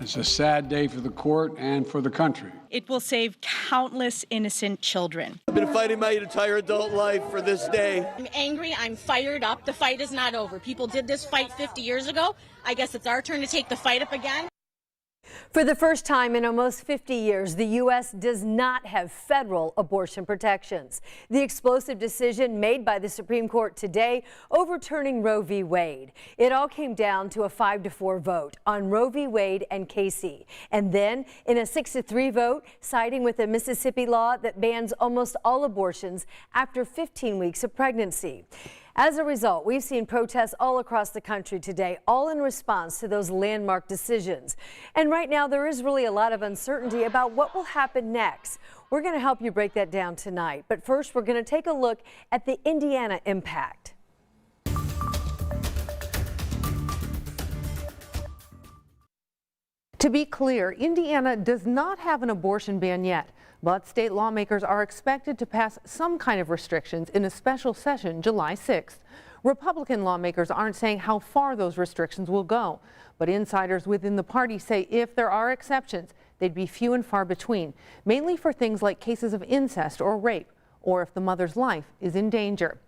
It's a sad day for the court and for the country. It will save countless innocent children. I've been fighting my entire adult life for this day. I'm angry. I'm fired up. The fight is not over. People did this fight 50 years ago. I guess it's our turn to take the fight up again. For the first time in almost 50 years, the U.S. does not have federal abortion protections. The explosive decision made by the Supreme Court today overturning Roe v. Wade. It all came down to a 5-4 vote on Roe v. Wade and Casey. And then in a 6-3 vote, siding with a Mississippi law that bans almost all abortions after 15 weeks of pregnancy. As a result, we've seen protests all across the country today, all in response to those landmark decisions. And right now, there is really a lot of uncertainty about what will happen next. We're going to help you break that down tonight. But first, we're going to take a look at the Indiana impact. To be clear, Indiana does not have an abortion ban yet, but state lawmakers are expected to pass some kind of restrictions in a special session July 6th. Republican lawmakers aren't saying how far those restrictions will go, but insiders within the party say if there are exceptions, they'd be few and far between, mainly for things like cases of incest or rape, or if the mother's life is in danger.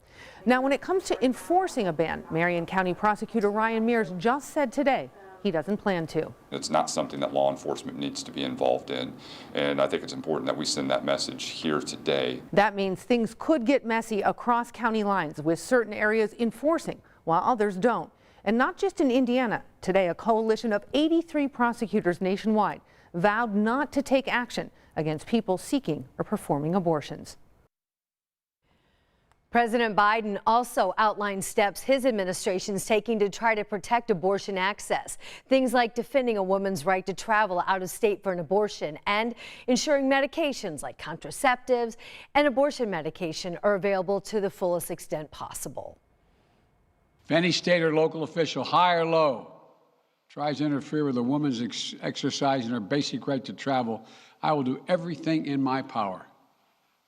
Now, when it comes to enforcing a ban, Marion County Prosecutor Ryan Mears just said today he doesn't plan to. It's not something that law enforcement needs to be involved in, and I think it's important that we send that message here today. That means things could get messy across county lines, with certain areas enforcing while others don't. And not just in Indiana. Today, a coalition of 83 prosecutors nationwide vowed not to take action against people seeking or performing abortions. President Biden also outlined steps his administration's taking to try to protect abortion access. Things like defending a woman's right to travel out of state for an abortion and ensuring medications like contraceptives and abortion medication are available to the fullest extent possible. If any state or local official, high or low, tries to interfere with a woman's exercising her basic right to travel, I will do everything in my power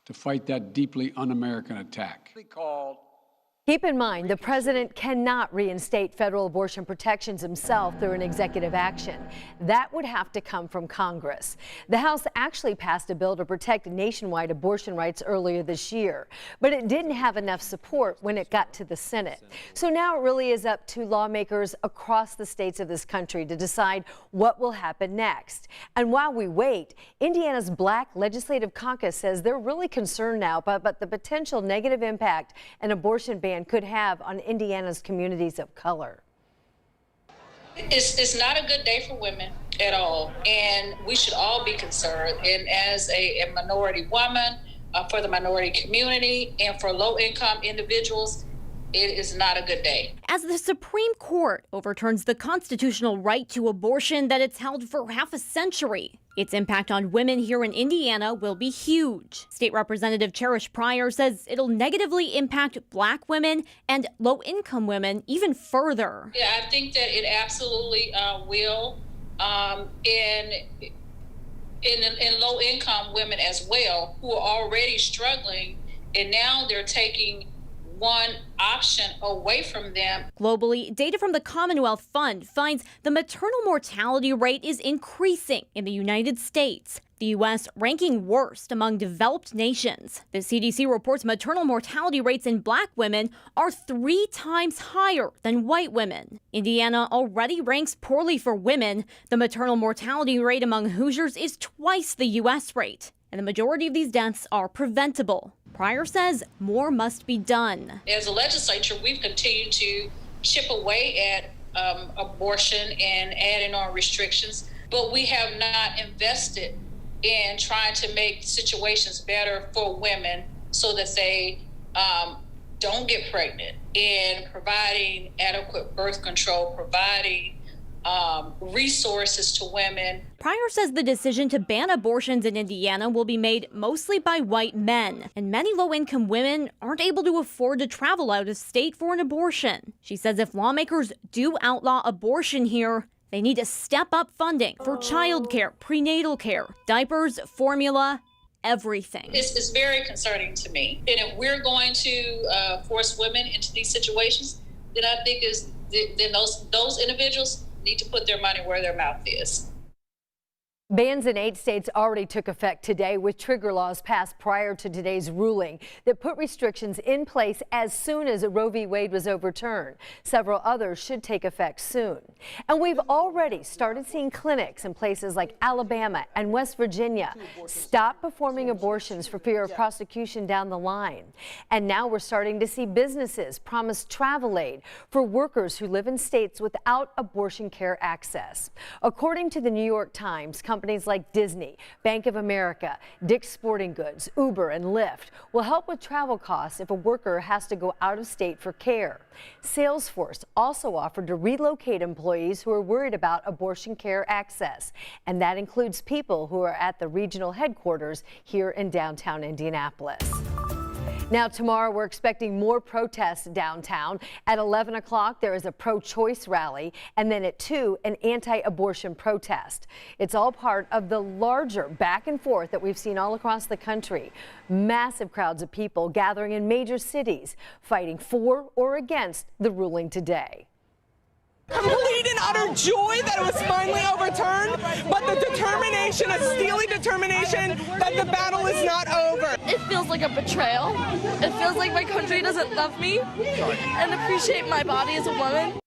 to fight that deeply un-American attack. Keep in mind, the president cannot reinstate federal abortion protections himself through an executive action. That would have to come from Congress. The House actually passed a bill to protect nationwide abortion rights earlier this year, but it didn't have enough support when it got to the Senate. So now it really is up to lawmakers across the states of this country to decide what will happen next. And while we wait, Indiana's Black Legislative Caucus says they're really concerned now about the potential negative impact an abortion ban could have on Indiana's communities of color. It's not a good day for women at all, and we should all be concerned. And as a minority woman, for the minority community, and for low-income individuals, it is not a good day. As the Supreme Court overturns the constitutional right to abortion that it's held for half a century, its impact on women here in Indiana will be huge. State Representative Cherish Pryor says it'll negatively impact Black women and low-income women even further. Yeah, I think that it absolutely will. In low-income women as well, who are already struggling, and now they're taking one option away from them. Globally, data from the Commonwealth Fund finds the maternal mortality rate is increasing in the United States, the U.S. ranking worst among developed nations. The CDC reports maternal mortality rates in Black women are 3 times higher than white women. Indiana already ranks poorly for women. The maternal mortality rate among Hoosiers is twice the U.S. rate, and the majority of these deaths are preventable. Pryor says more must be done. As a legislature, we've continued to chip away at abortion and adding on restrictions, but we have not invested in trying to make situations better for women so that they don't get pregnant, and providing adequate birth control, providing resources to women. Pryor says the decision to ban abortions in Indiana will be made mostly by white men, and many low-income women aren't able to afford to travel out of state for an abortion. She says if lawmakers do outlaw abortion here, they need to step up funding for childcare, prenatal care, diapers, formula, everything. It's very concerning to me. And if we're going to force women into these situations, then I think then those individuals need to put their money where their mouth is. Bans in 8 states already took effect today, with trigger laws passed prior to today's ruling that put restrictions in place as soon as Roe v. Wade was overturned. Several others should take effect soon. And we've already started seeing clinics in places like Alabama and West Virginia stop performing abortions for fear of prosecution down the line. And now we're starting to see businesses promise travel aid for workers who live in states without abortion care access. According to the New York Times, companies like Disney, Bank of America, Dick's Sporting Goods, Uber, and Lyft will help with travel costs if a worker has to go out of state for care. Salesforce also offered to relocate employees who are worried about abortion care access, and that includes people who are at the regional headquarters here in downtown Indianapolis. Now, tomorrow we're expecting more protests downtown. At 11 o'clock, there is a pro-choice rally, and then at 2, an anti-abortion protest. It's all part of the larger back and forth that we've seen all across the country. Massive crowds of people gathering in major cities, fighting for or against the ruling today. Complete and utter joy that it was finally overturned, but the determination, a steely determination that the battle is not over. It feels like a betrayal. It feels like my country doesn't love me and appreciate my body as a woman.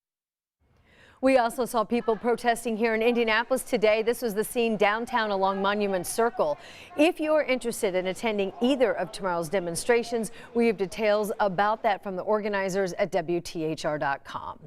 We also saw people protesting here in Indianapolis today. This was the scene downtown along Monument Circle. If you're interested in attending either of tomorrow's demonstrations, we have details about that from the organizers at WTHR.com.